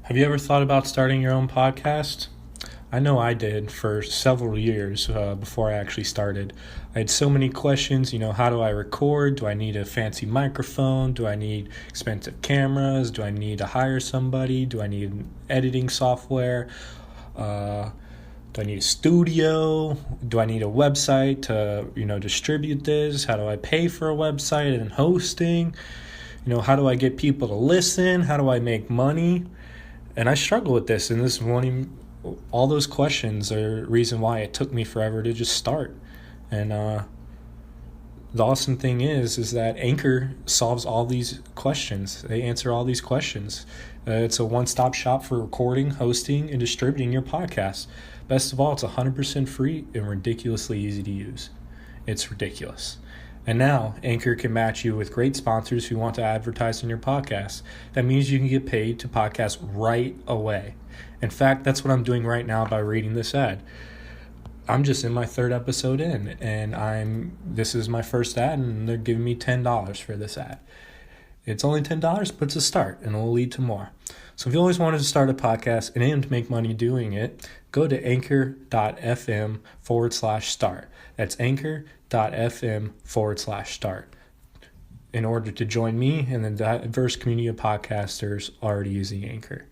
Have you ever thought about starting your own podcast? I know I did for several years before I actually started. I had so many questions, how do I record? Do I need a fancy microphone? Do I need expensive cameras? Do I need to hire somebody? Do I need editing software? Do I need a studio? Do I need a website to, distribute this? How do I pay for a website and hosting? How do I get people to listen? How do I make money? And I struggle with this, and all those questions are the reason why it took me forever to just start. And the awesome thing is that Anchor solves all these questions. They answer all these questions. It's a one-stop shop for recording, hosting, and distributing your podcast. Best of all, it's 100% free and ridiculously easy to use. It's ridiculous. And now, Anchor can match you with great sponsors who want to advertise on your podcast. That means you can get paid to podcast right away. In fact, that's what I'm doing right now by reading this ad. I'm just in my third episode in, and this is my first ad, and they're giving me $10 for this ad. It's only $10, but it's a start, and it will lead to more. So if you always wanted to start a podcast and aim to make money doing it, go to anchor.fm/start. That's anchor.fm/start in order to join me and the diverse community of podcasters already using Anchor.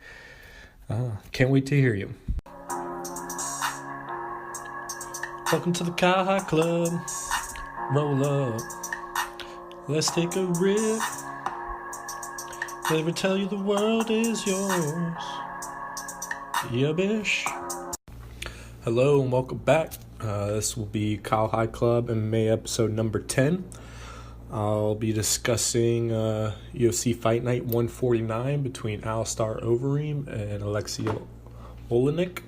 Can't wait to hear you. Welcome to the Kyle Club. Roll up. Let's take a rip. Let me tell you the world is yours. Yeah, bish. Hello and welcome back. This will be Kyle High Club MMA episode number 10. I'll be discussing UFC Fight Night 149 between Alistar Overeem and Aleksei Oleinik.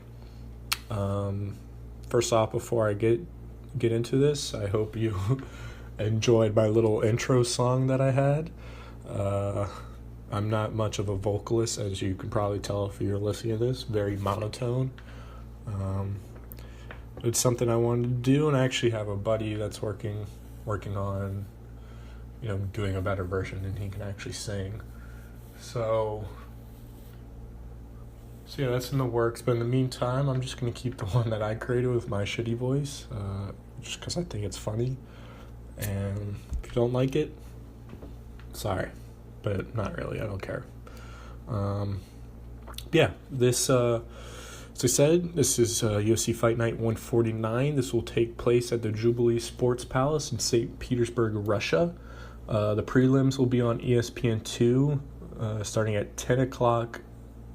First off, before I get into this, I hope you enjoyed my little intro song that I had. I'm not much of a vocalist, as you can probably tell if you're listening to this. Very monotone. It's something I wanted to do, and I actually have a buddy that's working on, doing a better version, and he can actually sing. So yeah, that's in the works. But in the meantime, I'm just going to keep the one that I created with my shitty voice, just because I think it's funny. And if you don't like it, sorry. But not really, I don't care. This, as I said, this is UFC Fight Night 149. This will take place at the Jubilee Sports Palace in St. Petersburg, Russia. The prelims will be on ESPN2 starting at 10 o'clock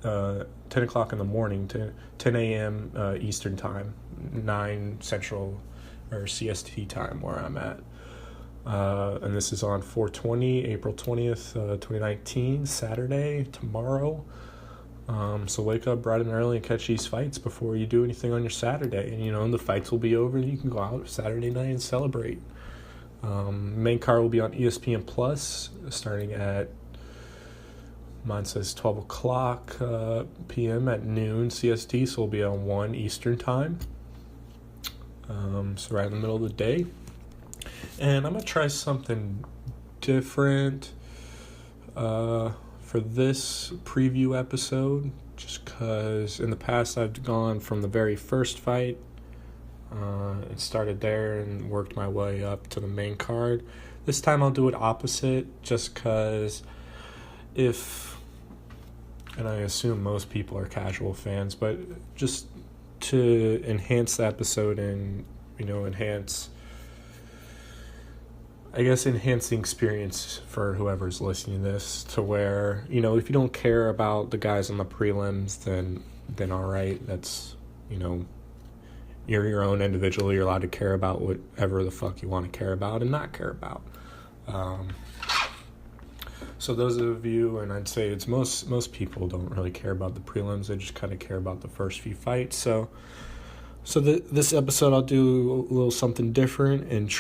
in the morning, 10 a.m. Eastern Time, 9 Central or CST time where I'm at. And this is on 4/20, April 20th, 2019, Saturday, tomorrow. So wake up bright and early and catch these fights before you do anything on your Saturday. And, the fights will be over and you can go out Saturday night and celebrate. Main card will be on ESPN Plus starting at, mine says 12 o'clock p.m. at noon CST, so we'll be on 1 Eastern time. So right in the middle of the day. And I'm going to try something different for this preview episode, just because in the past I've gone from the very first fight and started there and worked my way up to the main card. This time I'll do it opposite, just because and I assume most people are casual fans, but just to enhance the episode and, enhance the experience for whoever's listening to this, to where, if you don't care about the guys on the prelims, then all right, that's, you're your own individual. You're allowed to care about whatever the fuck you want to care about and not care about. So those of you, and I'd say it's most people don't really care about the prelims. They just kind of care about the first few fights. So this episode I'll do a little something different and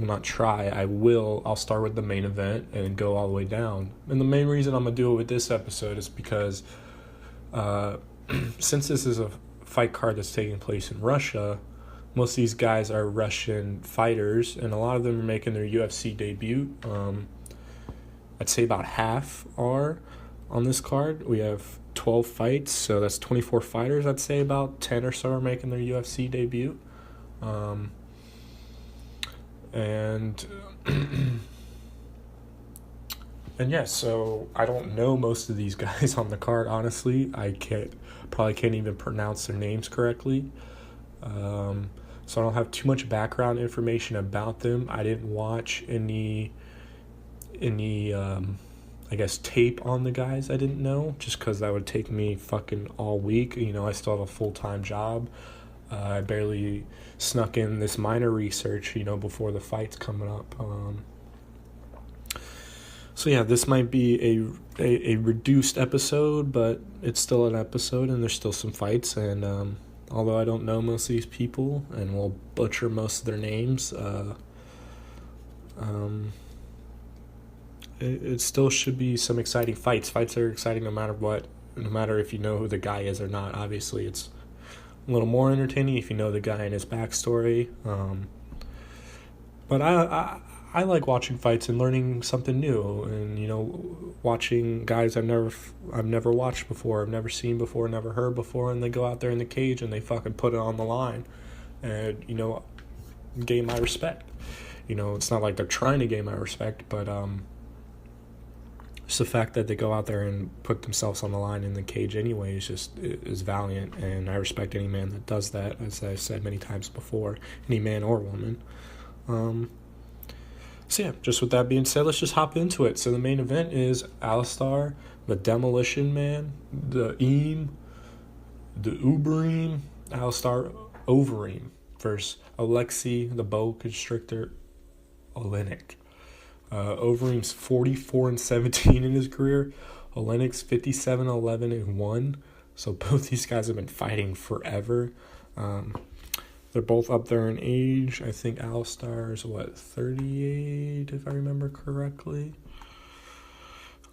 I'll start with the main event and go all the way down. And the main reason I'm going to do it with this episode is because since this is a fight card that's taking place in Russia, most of these guys are Russian fighters, and a lot of them are making their UFC debut. I'd say about half are. on this card. We have 12 fights, so that's 24 fighters. I'd say about 10 or so are making their UFC debut. And yeah, so I don't know most of these guys on the card, honestly. I probably can't even pronounce their names correctly. So I don't have too much background information about them. I didn't watch any I guess tape on the guys I didn't know, just because that would take me fucking all week. I still have a full-time job. I barely snuck in this minor research, before the fight's coming up. So yeah, this might be a reduced episode, but it's still an episode, and there's still some fights. And although I don't know most of these people, and will butcher most of their names, it still should be some exciting fights. Fights are exciting no matter what, no matter if you know who the guy is or not. Obviously, it's a little more entertaining if you know the guy and his backstory. But I like watching fights and learning something new, and watching guys I've never watched before, I've never seen before, never heard before, and they go out there in the cage and they fucking put it on the line, and gain my respect. It's not like they're trying to gain my respect, but just the fact that they go out there and put themselves on the line in the cage anyway is valiant, and I respect any man that does that, as I've said many times before, any man or woman. So yeah, just with that being said, let's just hop into it. So the main event is Alistar, the Demolition Man, the Overeem, Alistar Overeem versus Aleksei, the Boa Constrictor, Oleinik. Overeem's 44-17 in his career. Oleinik's 57-11-1. So both these guys have been fighting forever. They're both up there in age. I think Alistar's 38, if I remember correctly.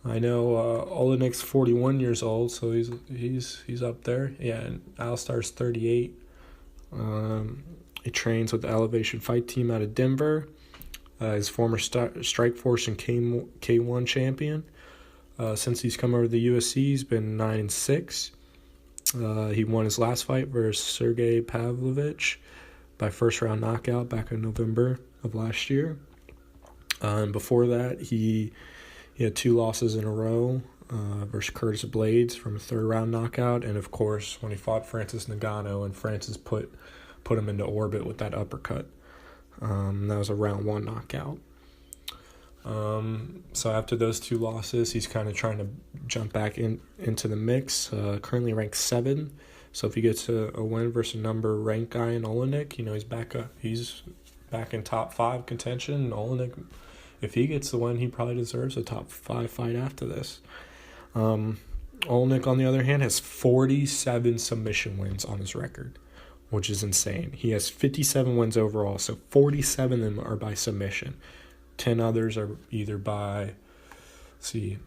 I know Oleinik's 41 years old, so he's up there. Yeah, and Alistar's 38. He trains with the Elevation Fight Team out of Denver. His former Strikeforce and K1 champion. Since he's come over to the UFC, he's been 9-6. He won his last fight versus Sergey Pavlovich by first-round knockout back in November of last year. And before that, he had 2 losses in a row versus Curtis Blades from a third-round knockout. And, of course, when he fought Francis Ngannou, and Francis put him into orbit with that uppercut. That was a round 1 knockout. So after those 2 losses, he's kind of trying to jump back into the mix. Currently ranked 7. So if he gets a win versus a number ranked guy in Oleinik, he's back in top 5 contention. And Oleinik, if he gets the win, he probably deserves a top 5 fight after this. Oleinik, on the other hand, has 47 submission wins on his record, which is insane. He has 57 wins overall, so 47 of them are by submission. 10 others are either by, now he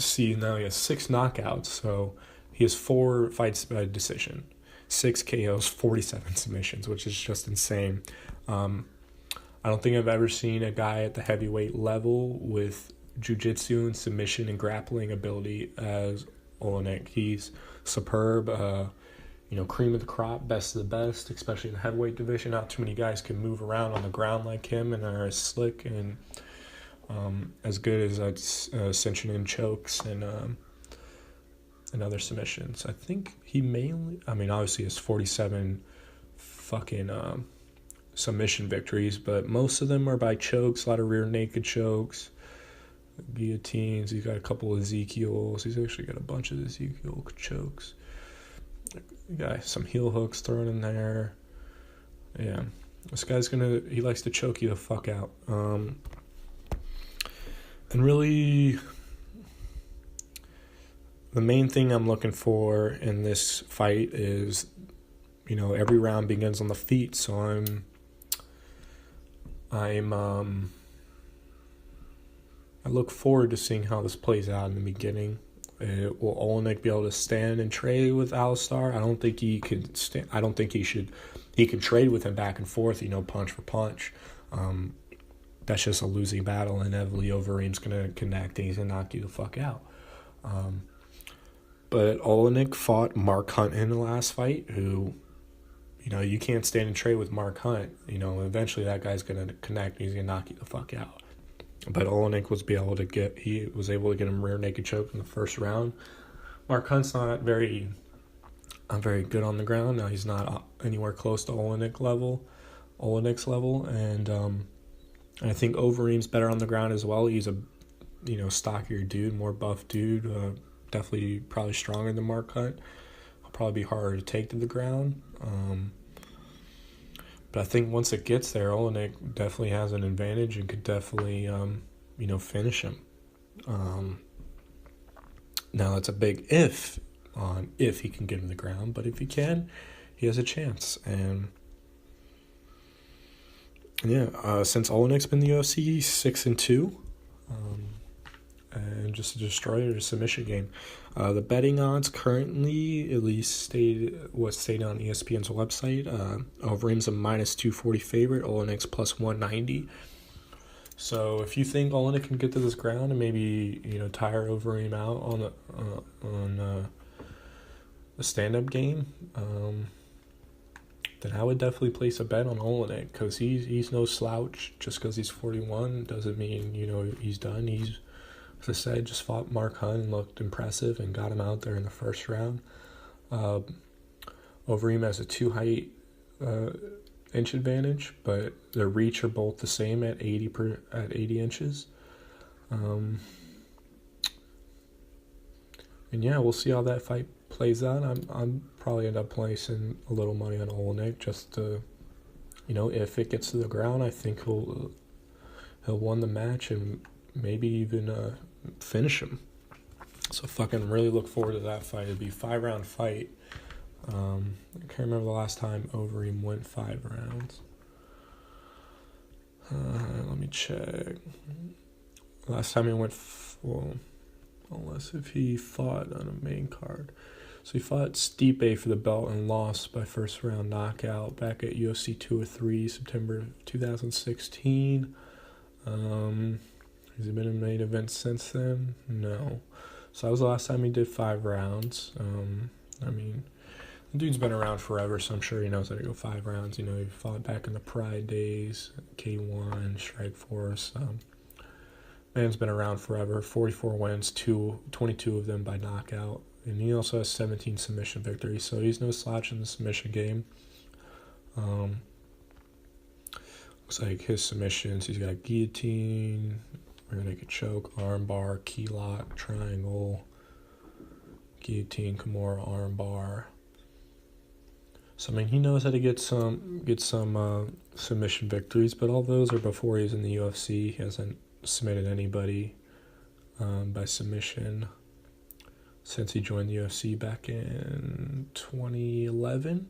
has 6 knockouts, so he has 4 fights by decision, 6 KOs, 47 submissions, which is just insane. I don't think I've ever seen a guy at the heavyweight level with jiu-jitsu and submission and grappling ability as Oleinik. He's superb, cream of the crop, best of the best, especially in the heavyweight division. Not too many guys can move around on the ground like him and are as slick and as good as cinching in chokes and other submissions. I think he obviously has 47 fucking submission victories, but most of them are by chokes, a lot of rear naked chokes, guillotines. He's got a couple of Ezekiels. He's actually got a bunch of Ezekiel chokes. Got some heel hooks thrown in there. Yeah, this guy's he likes to choke you the fuck out. And really, the main thing I'm looking for in this fight is, every round begins on the feet. So I look forward to seeing how this plays out in the beginning. Will Oleinik be able to stand and trade with Alistar? I don't think he can stand. I don't think he should. He can trade with him back and forth, punch for punch. That's just a losing battle. Inevitably, Overeem's going to connect and he's going to knock you the fuck out. But Oleinik fought Mark Hunt in the last fight, who, you can't stand and trade with Mark Hunt. Eventually that guy's going to connect. He's going to knock you the fuck out. But Oleinik was able to get him rear naked choke in the first round. Mark Hunt's not very good on the ground. Now he's not anywhere close to Oleinik's level, and I think Overeem's better on the ground as well. He's a stockier dude, more buff dude, definitely probably stronger than Mark Hunt. He'll probably be harder to take to the ground. But I think once it gets there, Oleinik definitely has an advantage and could definitely finish him. Now that's a big if on if he can get him to the ground, but if he can, he has a chance. And since Oleinik's been in the UFC, he's 6-2, and just a destroyer, a submission game. The betting odds currently, at least stated on ESPN's website, Overeem's a -240 favorite, Oleinik's +190. So if you think Oleinik can get to this ground and maybe tire Overeem out on the stand-up game, then I would definitely place a bet on Oleinik, because he's no slouch. Just because he's 41 doesn't mean he's done. He's, as I said, just fought Mark Hunt and looked impressive and got him out there in the first round. Overeem has a 2 height inch advantage, but the reach are both the same at 80 inches. And we'll see how that fight plays out. I'm probably end up placing a little money on Oleinik just to, if it gets to the ground, I think he'll win the match and maybe even finish him. So fucking really look forward to that fight. It'll be a 5-round fight. I can't remember the last time Overeem went 5 rounds. Let me check. Last time he went unless if he fought on a main card. So he fought Stipe for the belt and lost by first round knockout back at UFC 203, September 2016. Has he been in main events since then? No. So that was the last time he did 5 rounds. The dude's been around forever, so I'm sure he knows how to go 5 rounds. He fought back in the Pride days, K1, Strikeforce. Man's been around forever. 44 wins, 22 of them by knockout. And he also has 17 submission victories, so he's no slouch in the submission game. Looks like his submissions, he's got guillotine, rear naked choke, arm bar, key lock, triangle, guillotine, Kimura, arm bar. So he knows how to get some submission victories, but all those are before he's in the UFC. He hasn't submitted anybody by submission since he joined the UFC back in 2011.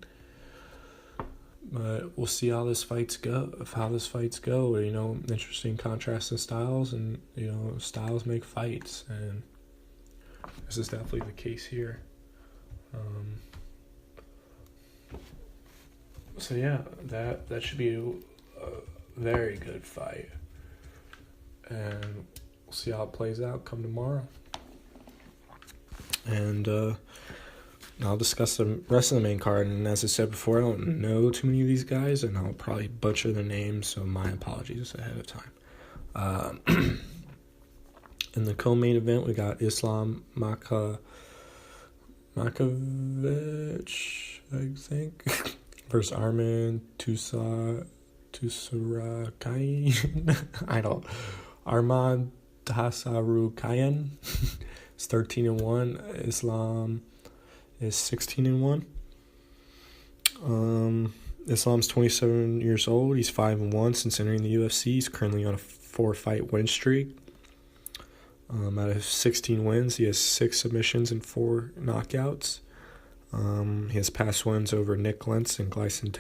But we'll see how this fights go. Interesting contrast in styles, and styles make fights, and this is definitely the case here. That should be a very good fight, and we'll see how it plays out come tomorrow. And I'll discuss the rest of the main card. And as I said before, I don't know too many of these guys, and I'll probably butcher their names, so my apologies ahead of time. In the co-main event, we got Islam Makhachev, I think, versus Arman Tusarakayan. Arman Tasarukayan is 13-1. Islam is 16-1. Islam's 27 years old. He's 5-1 since entering the UFC. He's currently on a 4-fight win streak. Out of 16 wins, he has 6 submissions and 4 knockouts. He has past wins over Nick Lentz and Gleison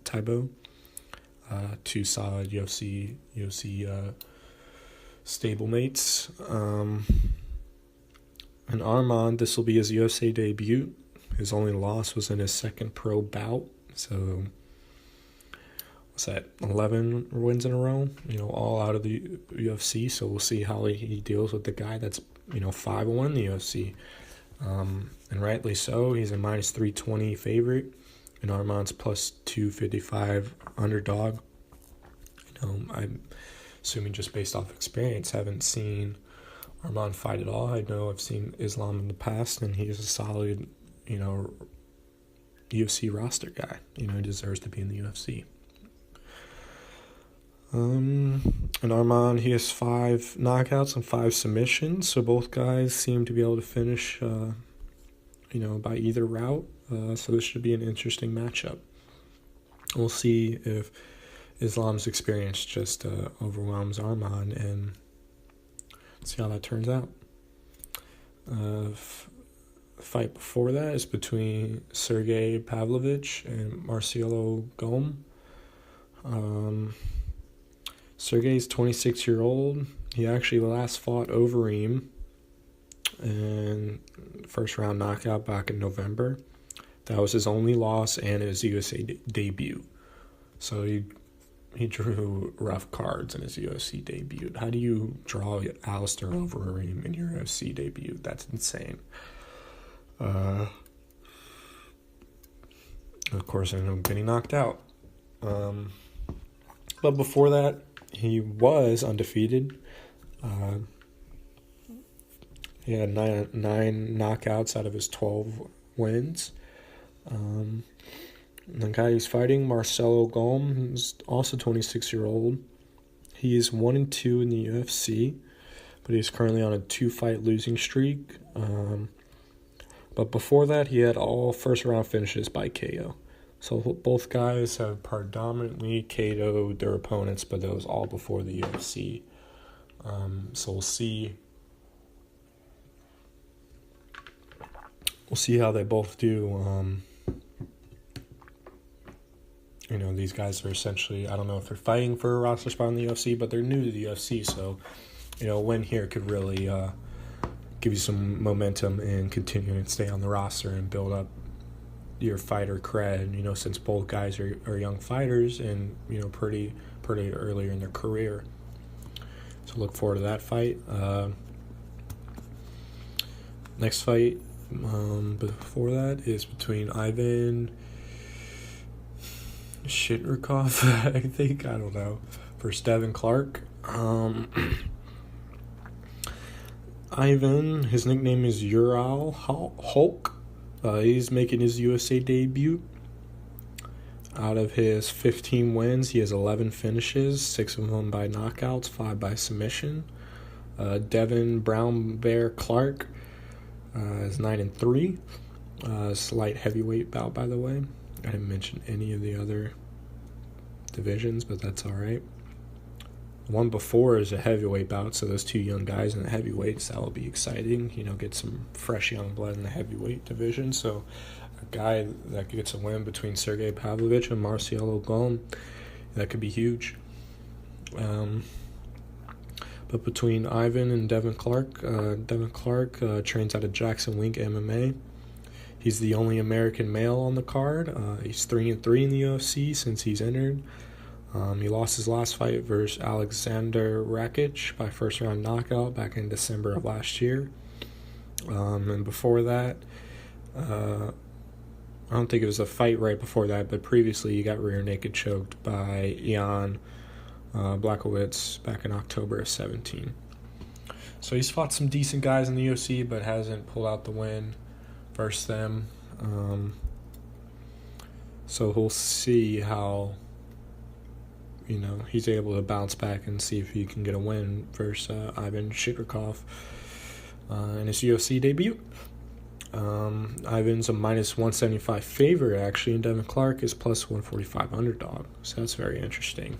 Tybau, 2 solid UFC stablemates. And Arman, this will be his UFC debut. His only loss was in his second pro bout. So, what's that, 11 wins in a row? All out of the UFC. So we'll see how he deals with the guy that's, 5-1 in the UFC. And rightly so. He's a minus 320 favorite, and Arman's plus 255 underdog. I'm assuming just based off experience, haven't seen Arman fight at all. I know I've seen Islam in the past, and he's a solid, UFC roster guy. He deserves to be in the UFC. And Arman, he has 5 knockouts and 5 submissions, so both guys seem to be able to finish, by either route. So this should be an interesting matchup. We'll see if Islam's experience just overwhelms Arman, and see how that turns out. The fight before that is between Sergey Pavlovich and Marcelo Gom. Sergey's 26-year-old. He actually last fought Overeem in first round knockout back in November. That was his only loss and his USA debut. So he drew rough cards in his UFC debut. How do you draw Alistar Overeem in your UFC debut? That's insane. Of course, I ended up getting knocked out. But before that, he was undefeated. He had nine knockouts out of his 12 wins. The guy he's fighting, Marcelo Gom, is also 26-year-old. He is 1-2 in the UFC, but he's currently on a 2-fight losing streak. But before that, he had all first-round finishes by KO. So both guys have predominantly KO'd their opponents, but that was all before the UFC. So we'll see. We'll see how they both do. These guys are essentially, I don't know if they're fighting for a roster spot in the UFC, but they're new to the UFC, so, a win here could really give you some momentum and continue to stay on the roster and build up your fighter cred, since both guys are young fighters and, pretty earlier in their career. So look forward to that fight. Next fight before that is between Ivan Shitrikov, I think, I don't know, versus Devin Clark. Ivan, his nickname is Ural Hulk. He's making his USA debut. Out of his 15 wins, he has 11 finishes, 6 of them by knockouts, 5 by submission. Devin Brown Bear Clark is 9-3. Slight heavyweight bout, by the way. I didn't mention any of the other divisions, but that's all right. The one before is a heavyweight bout, so those 2 young guys in the heavyweights, that will be exciting. Get some fresh young blood in the heavyweight division. So a guy that gets a win between Sergey Pavlovich and Marcelo Gom, that could be huge. But between Ivan and Devin Clark trains out of Jackson Wink MMA. He's the only American male on the card. He's 3-3 in the UFC since he's entered. He lost his last fight versus Alexander Rakic by first-round knockout back in December of last year. And before that, I don't think it was a fight right before that, but previously he got rear naked choked by Jan Blachowicz back in October of 2017. So he's fought some decent guys in the UFC, but hasn't pulled out the win versus them. So we'll see how he's able to bounce back and see if he can get a win versus Ivan Shitrikov in his UFC debut. Ivan's a minus 175 favorite, actually, and Devin Clark is plus 145 underdog. So that's very interesting.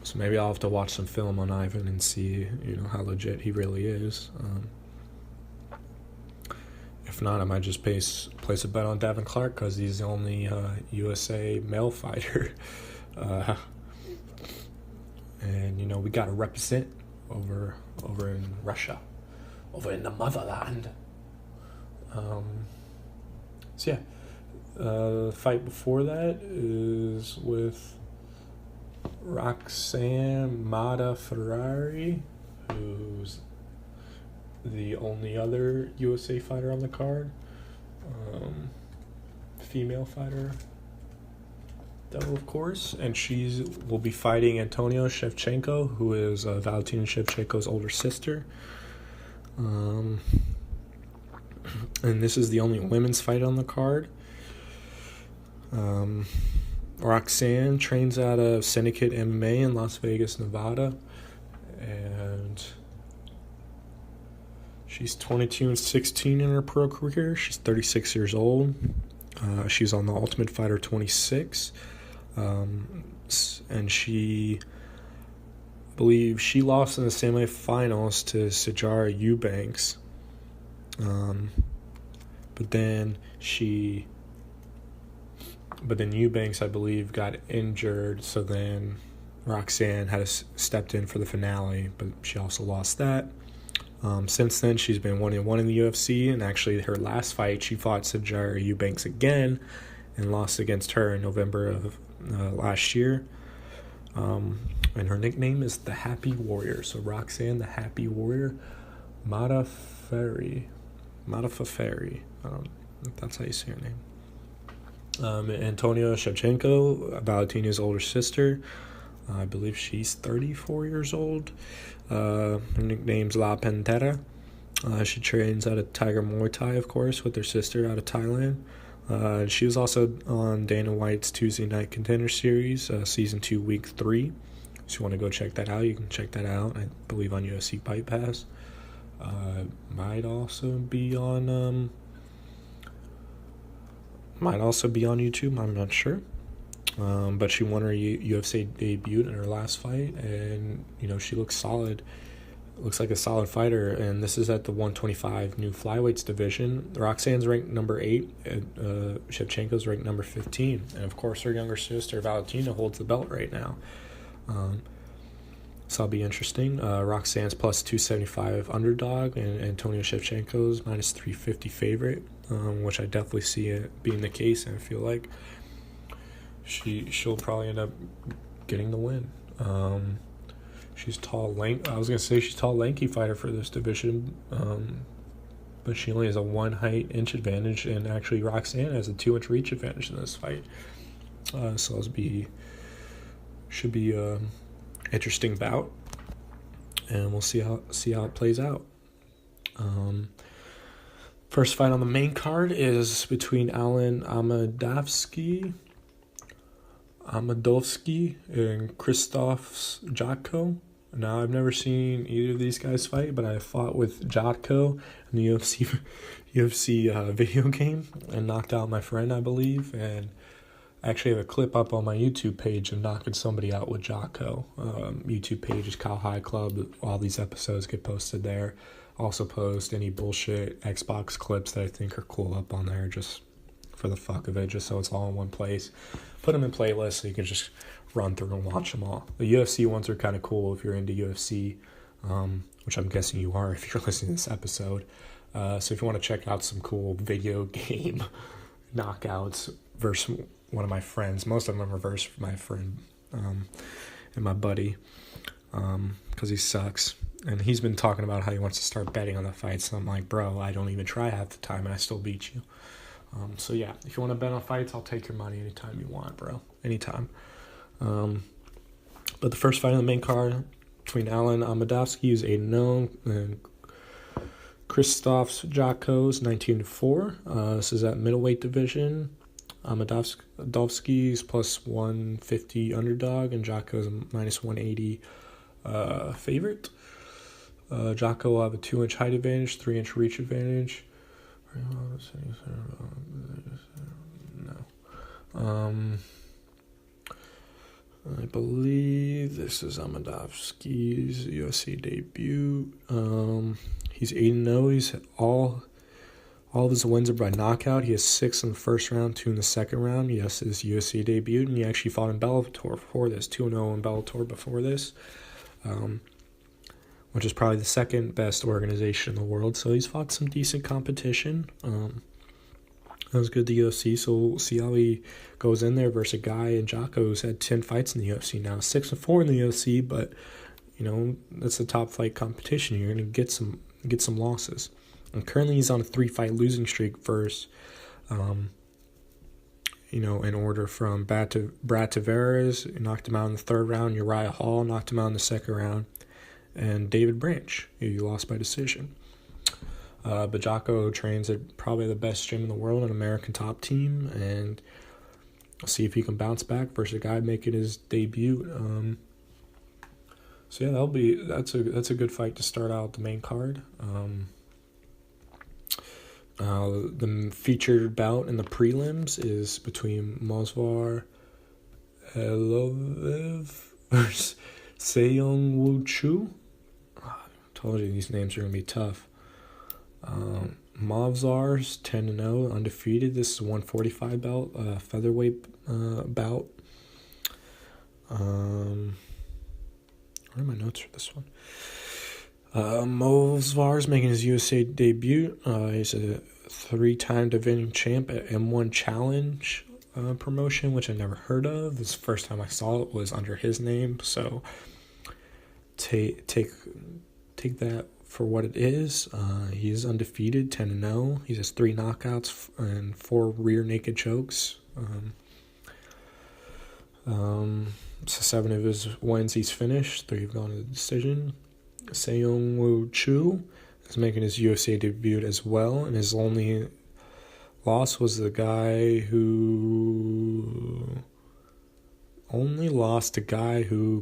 So maybe I'll have to watch some film on Ivan and see, how legit he really is. If not, I might just place a bet on Devin Clark because he's the only USA male fighter. And, we got to represent over in Russia, over in the motherland. The fight before that is with Roxanne Mata Ferrari, who's the only other USA fighter on the card. Female fighter, though, of course, and she will be fighting Antonio Shevchenko, who is Valentina Shevchenko's older sister. And this is the only women's fight on the card. Roxanne trains out of Syndicate MMA in Las Vegas, Nevada, and she's 22-16 in her pro career. She's 36 years old. She's on the Ultimate Fighter 26, and I believe she lost in the semifinals to Sijara Eubanks. But then Eubanks, I believe, got injured, so then Roxanne had stepped in for the finale, but she also lost that. Since then, she's been 1-1 in the UFC, and actually her last fight, she fought Sijara Eubanks again and lost against her in November of last year. And her nickname is the Happy Warrior. So Roxanne, the Happy Warrior, Mataferi. That's how you say her name. Antonio Shevchenko, Valentina's older sister. I believe she's 34 years old. Her nickname's La Pantera. She trains out of Tiger Muay Thai, of course, with her sister out of Thailand. She was also on Dana White's Tuesday Night Contender Series, Season 2, Week 3. So you want to go check that out, you can check that out, I believe, on UFC Fight Pass. Might also be on YouTube, I'm not sure. But she won her UFC debut in her last fight, and she looks solid. Looks like a solid fighter, and this is at the 125 new flyweights division. Roxanne's ranked number 8, and Shevchenko's ranked number 15, and of course her younger sister Valentina holds the belt right now. So that'll be interesting. Roxanne's plus 275 underdog, and Antonio Shevchenko's minus 350 favorite, which I definitely see it being the case, and I feel like she'll probably end up getting the win. She's tall, I was gonna say she's tall, lanky fighter for this division, but she only has a 1 height inch advantage, and actually Roxanne has a 2-inch reach advantage in this fight. So should be a interesting bout, and we'll see how it plays out. First fight on the main card is between Alen Amadovsky and Krzysztof Jotko. Now, I've never seen either of these guys fight, but I fought with Jotko in the UFC video game and knocked out my friend, I believe, and I actually have a clip up on my YouTube page of knocking somebody out with Jotko. YouTube page is Kyle High Club. All these episodes get posted there. Also post any bullshit Xbox clips that I think are cool up on there, just for the fuck of it, just so it's all in one place. Put them in playlists so you can just run through and watch them all. The UFC ones are kind of cool if you're into UFC, which I'm guessing you are if you're listening to this episode. So if you want to check out some cool video game knockouts versus one of my friends, most of them are versus my friend and my buddy, because he sucks. And he's been talking about how he wants to start betting on the fights. So I'm like, bro, I don't even try half the time and I still beat you. So yeah, if you want to bet on fights, I'll take your money anytime you want, bro. Anytime. But the first fight on the main card between Alen Amadovsky, who's 8-0, and Krzysztof Jotko's 19-4. This is at middleweight division. Amadovsky's plus 150 underdog, and Jotko's minus 180 favorite. Jotko will have a 2-inch height advantage, 3-inch reach advantage. No. I believe this is Amadovsky's UFC debut. He's 8-0. He's all of his wins are by knockout. He has 6 in the first round, 2 in the second round. Yes, his UFC debut, and he actually fought in Bellator before this. 2-0 in Bellator before this. Which is probably the second best organization in the world. So he's fought some decent competition. That was good, the UFC, so we'll see how he goes in there versus a guy in Jotko who's had 10 fights in the UFC now. 6-4 in the UFC, but, that's the top flight competition. You're going to get some get some losses. And currently he's on a 3-fight losing streak versus, in order from Brad Tavares, who knocked him out in the 3rd round, Uriah Hall knocked him out in the 2nd round, and David Branch, who lost by decision. But Jocko trains at probably the best gym in the world, an American Top Team, and I'll see if he can bounce back versus a guy making his debut. So yeah, that's a good fight to start out the main card. The featured bout in the prelims is between Movsar Elovev versus Seong Woo Chu. I told you these names are going to be tough. Movsar's 10-0, undefeated. This is a 145 belt, featherweight bout. What are my notes for this one? Movsar's making his USA debut. He's a 3-time defending champ at M1 Challenge promotion, which I never heard of. This first time I saw it was under his name, so take that for what it is. He's undefeated, 10-0. He has 3 knockouts and 4 rear naked chokes. So 7 of his wins he's finished, 3 have gone to the decision. Seong Woo Chu is making his UFC debut as well, and his only loss was the guy who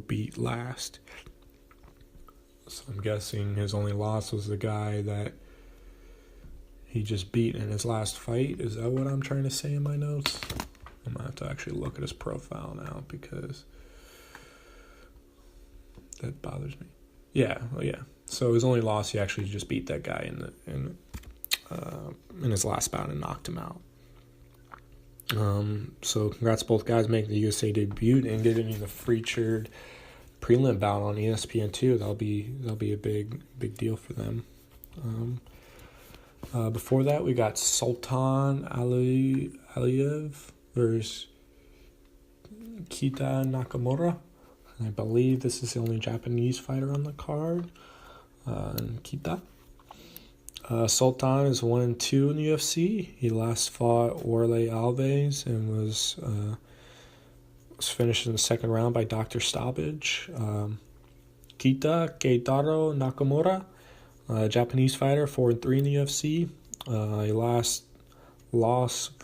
beat last. So I'm guessing his only loss was the guy that he just beat in his last fight. Is that what I'm trying to say in my notes? I'm going to have to actually look at his profile now because that bothers me. Yeah. So his only loss, he actually just beat that guy in his last bout and knocked him out. So congrats both guys making the USA debut and getting the featured prelim bout on ESPN2. That'll be a big deal for them. Before that, we got Sultan Aliyev versus Kita Nakamura. I believe this is the only Japanese fighter on the card. Kita. Sultan is 1-2 in the UFC. He last fought Orle Alves and was finished in the 2nd round by doctor stoppage. Kita Keitaro Nakamura, Japanese fighter, 4-3 in the UFC. He's lost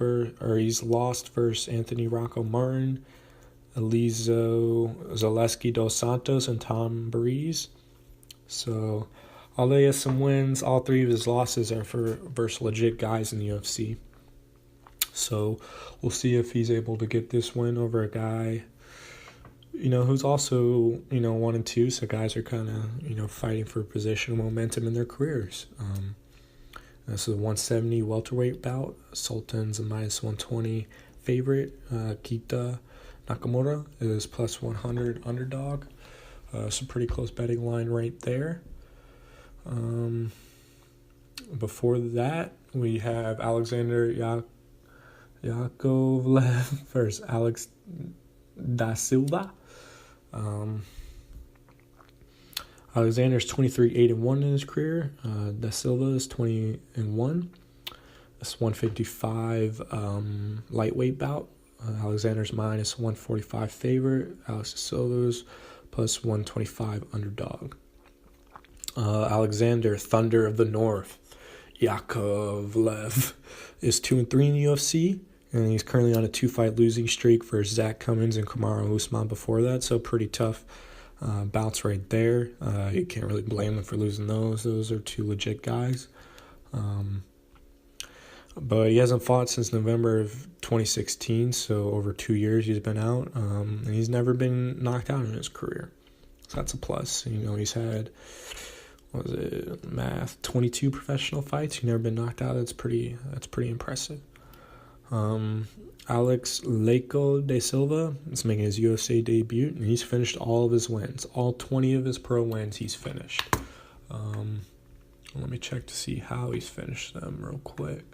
versus Anthony Rocco Martin, Elizo Zaleski dos Santos, and Tom Breeze. So, although he has some wins, all 3 of his losses are versus legit guys in the UFC. So, we'll see if he's able to get this win over a guy, who's also, 1-2. So, guys are kind of, fighting for position and momentum in their careers. This is a 170 welterweight bout. Sultan's a -120 favorite. Kita Nakamura is +100 underdog. Some pretty close betting line right there. Before that, we have Alexander Yakovlev versus Alex da Silva. Alexander's 23-8-1 in his career. Da Silva is 20-1. That's 155 lightweight bout. Alexander's -145 favorite. Alex da Silva's +125 underdog. Alexander, Thunder of the North, Yakovlev, is 2-3 in the UFC, and he's currently on a 2-fight losing streak for Zach Cummins and Kamaru Usman before that, so pretty tough bouts right there. You can't really blame them for losing those. Those are 2 legit guys. But he hasn't fought since November of 2016, so over 2 years he's been out, and he's never been knocked out in his career. So that's a plus. He's had, 22 professional fights. He's never been knocked out. That's pretty impressive. Alex Leiko de Silva is making his UFC debut, and he's finished all of his wins. All 20 of his pro wins he's finished. Let me check to see how he's finished them real quick.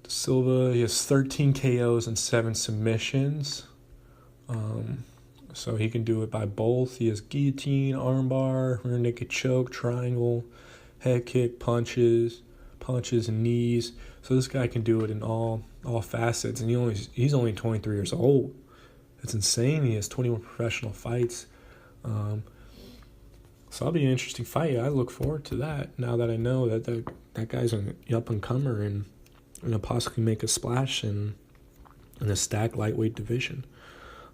De Silva, he has 13 KOs and 7 submissions. So he can do it by both. He has guillotine, armbar, rear naked choke, triangle, head kick, punches, and knees. So this guy can do it in all facets, and he's only 23 years old. It's insane. He has 21 professional fights. So that'll be an interesting fight. I look forward to that. Now that I know that guy's an up and comer and possibly make a splash in a stacked lightweight division.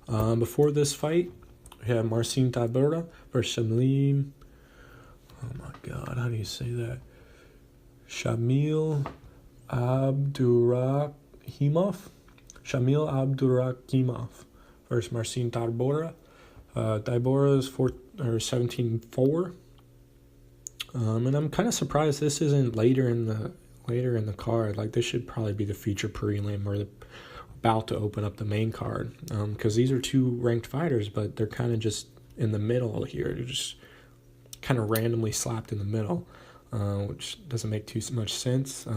Before this fight, we have Marcin Tybura versus Shamil. Oh my God, how do you say that? Shamil Abdurakhimov. Shamil Abdurakhimov versus Marcin Tybura. Tybura is 17-4. And I'm kind of surprised this isn't later in the card. Like, this should probably be the feature prelim or about to open up the main card. Because these are two ranked fighters, but they're kind of just in the middle here. They're just kind of randomly slapped in the middle, which doesn't make too much sense.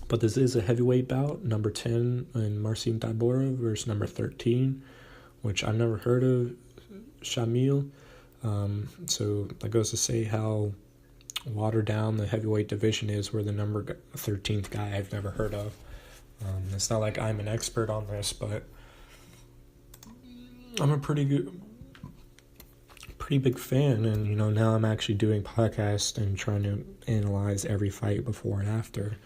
But this is a heavyweight bout, number 10 in Marcin Tybura versus number 13, which I've never heard of, Shamil. So that goes to say how watered down the heavyweight division is, where the number 13th guy I've never heard of. It's not like I'm an expert on this, but I'm a pretty big fan, and now I'm actually doing podcasts and trying to analyze every fight before and after,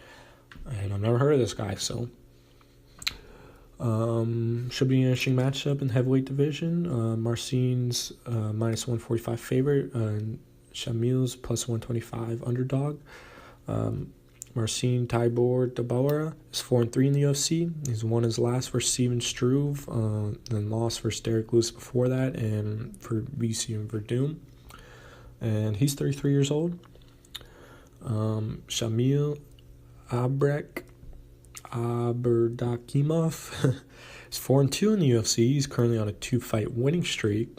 and I've never heard of this guy, so should be an interesting matchup in the heavyweight division. Marcin's minus 145 favorite, Shamil's plus 125 underdog. Marcin Tybura is 4-3 in the UFC. He's won his last versus Steven Struve, then lost versus Derek Lewis before that, and for BC and Verdum. And he's 33 years old. Shamil Abdurakhimov is 4-2 in the UFC. He's currently on a 2-fight winning streak,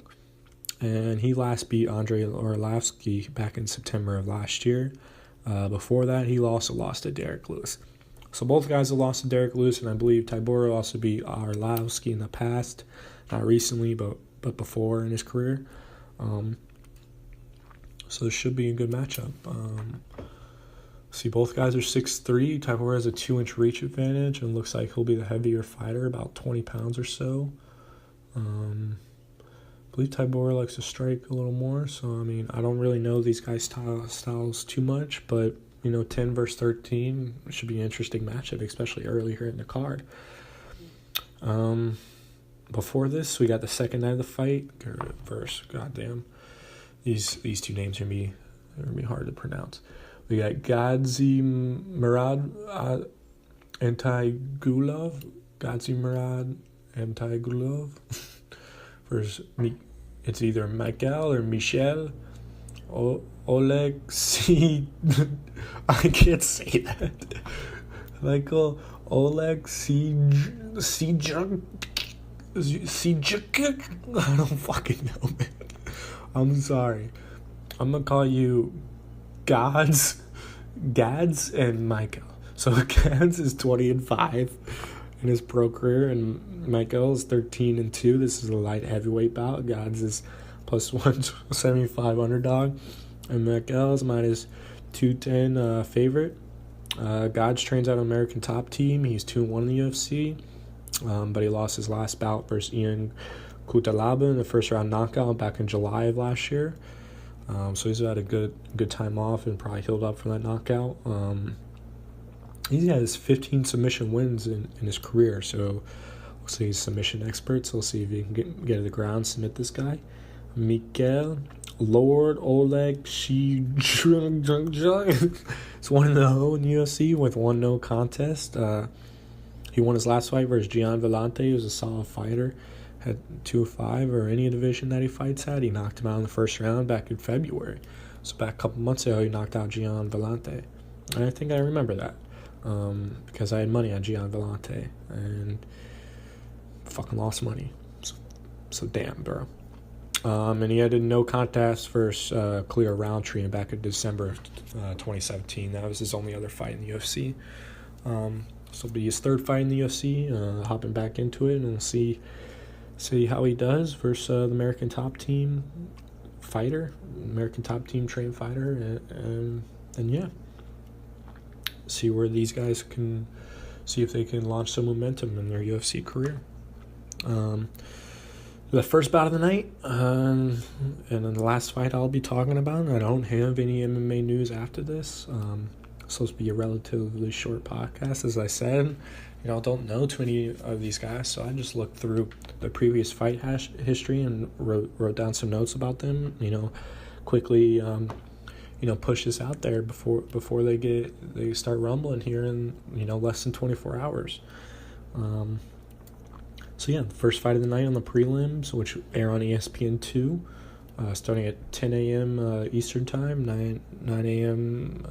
and he last beat Andrei Arlovski back in September of last year. Before that, he also lost to Derek Lewis. So both guys have lost to Derek Lewis, and I believe Tybura also beat Arlovski in the past, not recently, but before in his career. So this should be a good matchup. See, both guys are 6'3". Tybura has a 2-inch reach advantage, and looks like he'll be the heavier fighter, about 20 pounds or so. I believe Tybura likes to strike a little more, so I don't really know these guys' styles too much, but 10 versus 13 should be an interesting matchup, especially earlier in the card. Before this, we got the second night of the fight versus, goddamn, these two names are gonna be hard to pronounce. We got Gadzi Murad Antigulov versus it's either Michael or Michel Aleksei. I can't say that. Michael Aleksei. I don't fucking know, man. I'm sorry. I'm gonna call you Gads and Michael. So Gads is 20-5 in his pro career, and Michael is 13-2. This is a light heavyweight bout. Gads is plus 175 underdog, and Michael is minus 210 favorite. Gads trains out of American Top Team. He's 2-1 in the UFC, but he lost his last bout versus Ian Cutelaba in the first round knockout back in July of last year. So he's had a good time off and probably healed up from that knockout. He has 15 submission wins in his career, so looks like he's a submission expert. So we'll see if he can get to the ground, submit this guy. Mikhail Lord Oleg It's 1-0 in the UFC with 1 no contest. He won his last fight versus Gian Vellante, who's a solid fighter. Had 2-5 or any division that he fights at. He knocked him out in the first round back in February. So back a couple months ago, he knocked out Gian Vellante. And I think I remember that because I had money on Gian Vellante and fucking lost money. So damn, bro. And he had a no contest versus Clear Roundtree back in December of 2017. That was his only other fight in the UFC. So it'll be his third fight in the UFC. Hopping back into it, and we'll see how he does versus the American Top Team fighter, American top team trained fighter, and yeah, see where these guys can, see if they can launch some momentum in their UFC career. The first bout of the night, and then the last fight I'll be talking about. I don't have any MMA news after this. It's supposed to be a relatively short podcast, as I said. Don't know too many of these guys, so I just looked through the previous fight history and wrote down some notes about them. Quickly, push this out there before they start rumbling here in less than 24 hours. So yeah, the first fight of the night on the prelims, which air on ESPN2, starting at 10 a.m. Eastern Time, 9 a.m.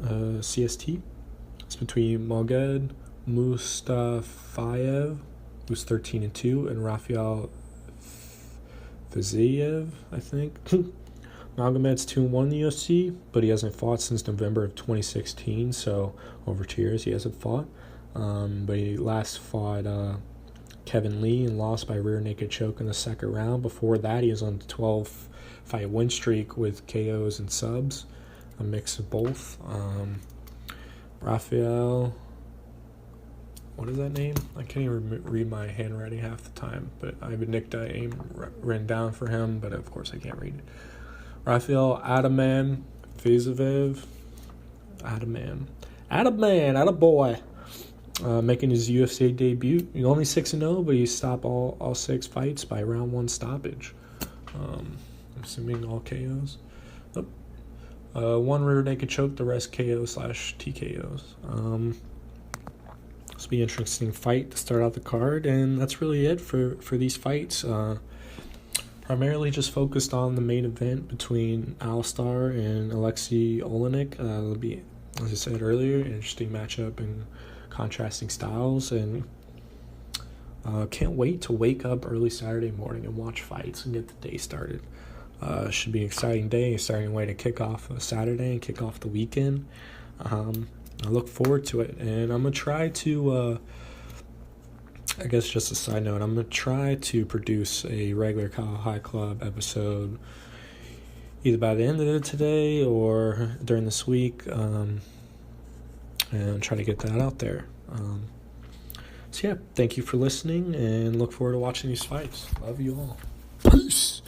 CST. It's between Moged Mustafayev, who's 13-2, and Rafael Fiziev, I think. Magomed's 2-1 in the UFC, but he hasn't fought since November of 2016, so over 2 years he hasn't fought. But he last fought Kevin Lee and lost by rear naked choke in the second round. Before that, he was on a 12-fight win streak with KOs and subs, a mix of both. Rafael, what is that name? I can't even read my handwriting half the time, but I have a nickname written down for him, but of course I can't read it. Rafael Adaman Fizavev. Attaboy. Making his UFC debut. He's only 6-0, but he stopped all 6 fights by round 1 stoppage. I'm assuming all KOs. One rear naked choke, the rest KO/TKOs. This will be an interesting fight to start out the card, and that's really it for these fights. Primarily just focused on the main event between Alistar and Aleksei Oleinik. It'll be, as I said earlier, an interesting matchup and contrasting styles, and can't wait to wake up early Saturday morning and watch fights and get the day started. Should be an exciting day, exciting way to kick off a Saturday and kick off the weekend. I look forward to it, and I'm going to try to, I guess just a side note, I'm going to try to produce a regular Kyle High Club episode either by the end of today or during this week, and try to get that out there. So yeah, thank you for listening, and look forward to watching these fights. Love you all. Peace.